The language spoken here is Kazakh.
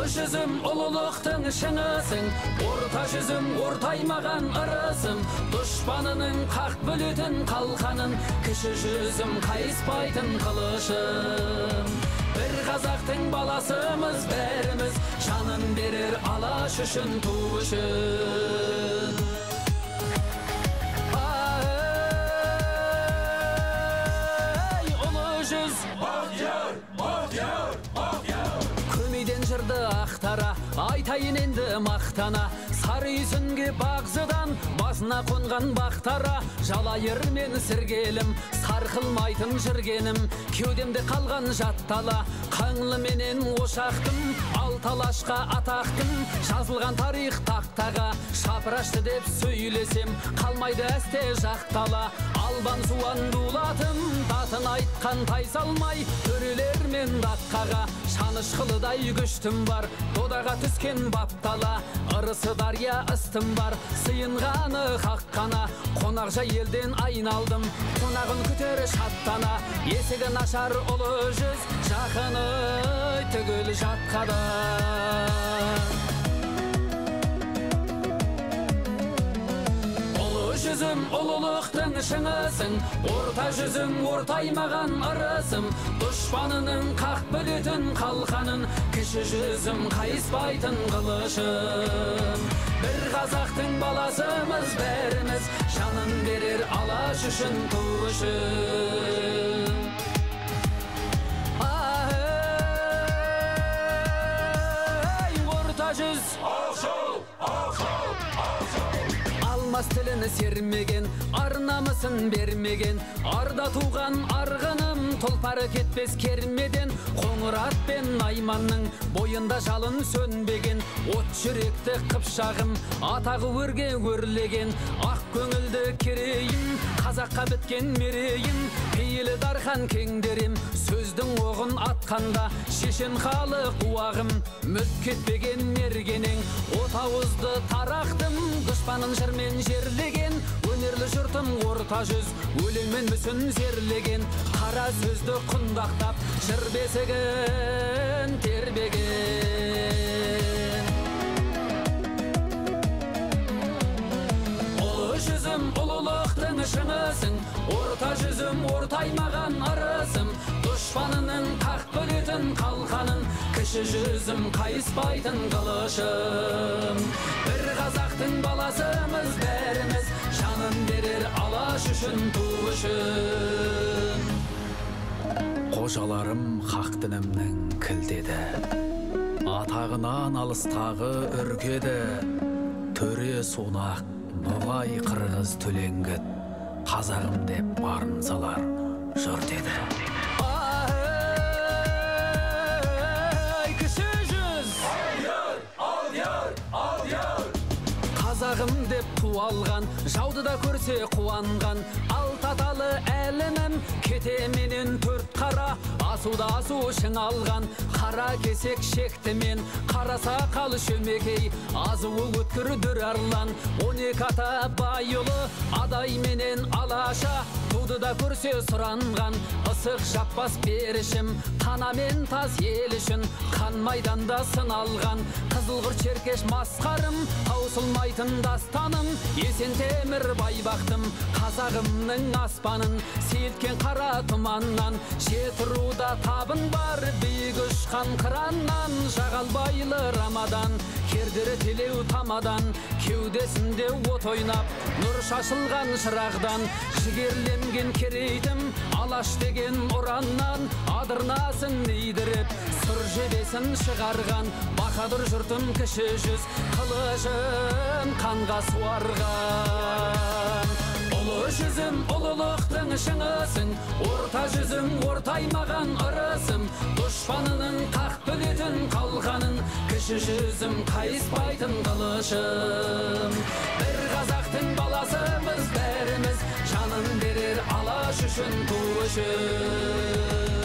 Жүзім ұлылықтың шыңысың, орта жүзім ортаймаған ырысым, дұшпанының қақ бөлетін қалқанын, кіші жүзім қайыспайтын қылышым. Бір қазақтың баласымыз бәріміз, жанын берер алаш үшін, ту үшін. Ай, ұлы жүз, Бахтияр, Бахтияр, Бахтияр. Көмейден жырды ақтара, айтайын енді мақтана, сары үйсінге бағзыдан басына қонған бақтара, жалайыр мен сіргелім, сарқылмайтын жүргенім, кеудемде қалған жаттала, қаңлы менен ошақтым, алталашқа атақтым, жазылған тарих тақтаға, шапырашты деп сөйлесем, қалмайды әсте жақтала, албан суан дулатым, датын айтқан тайсалмай, төрелер мен датқаға, шанышқылыдай күштім бар, додаға түскен баптала, ырысы дария ыстым бар, сыйынғаны хаққана, қонақжа елден айналдым, қонағын күтер шаттана, есігін ашар ұлы жүз, жақыны түгіл жатқада. Жүзім ұлылықтың шыңысың, орта жүзім ортаймаған ырысым, дұшпанының қақ бөлетін қалқанын, кіші жүзім қайыспайтын қылышым. Бір қазақтың баласымыз бәріміз, жанын берер алаш үшін, ту үшін. Ай, орта жүз, алшау, алшау, алшау. Алмас тілін сермеген, арнамысын бермеген, арда туған арғыным, тұлпары кетпес кермеден, қоңырат пен найманның бойында жалын сөнбеген, от жүректі қыпшағым, атағы өрге өрлеген, ақ көңілді керейін, қазаққа біткен мерейін, пейілі дархан кеңдерем, сөздің оғын атқанда, шешен халық уағым, мүт кетпеген мергенең, отауызды тарақтым, дұшпанын жырмен жерлеген, өнерлі жұртым орта жүз, өлеңмен мүсін зерлеген, қара сөзді құндақтап, жыр бесігін тербеген. Ұлы жүзім ұлылықтың шыңысың, орта жүзім ортаймаған ырысым, дұшпанының қақ бөлетін қалқанын, кіші жүзім қайыспайтын қылышым. Бір қазақтың баласымыз бәріміз, жанын берер алаш үшін, ту үшін. Қожаларым хақ дінімнің кілдеді, атағынан алыстағы үркеді, төре сонақ, ноғай қырғыз төлеңгіт, қазағым деп барын салар жұрт еді. Қазағым деп туалған, жауды да көрсе қуанған, алтаталы әлімім, кетеменен төрт қара, асуда асу шыңалған, қара кесек шектімен, қара сақал шөмекей, азуы өткір дүр арлан, 12 ата байылы, адай менен алаша, туды да көрсе сұранған, ысық жаппас берішім, танамен таз ел үшін, қан майданда сыналған, қызылғыр черкеш масқарым, таусылмайтын дастаным, есен темір байбақтым, қазағымның аспанын, сейілткен қара тұманнан, жетіруда табын бар, биік ұшқан қыраннан, жағалбайлы рамадан, кердері телеу тамадан, кеудесінде от ойнап, нұр шашылған шырағдан, жігерленген керейтім, алаш деген ұраннан, адырнасын нейдіріп, сұр жебесін шығарған, бақадыр жұртым кіші жүз, қылышын қанға суарған. Ұлы жүзім ұлылықтың шыңысың, орта жүзім ортаймаған ырысым, дұшпанының қақ бөлетін қалқанын, кіші жүзім қайыспайтын қылышым. Бір қазақтың баласымыз бәріміз, жанын берер алаш үшін, ту үшін.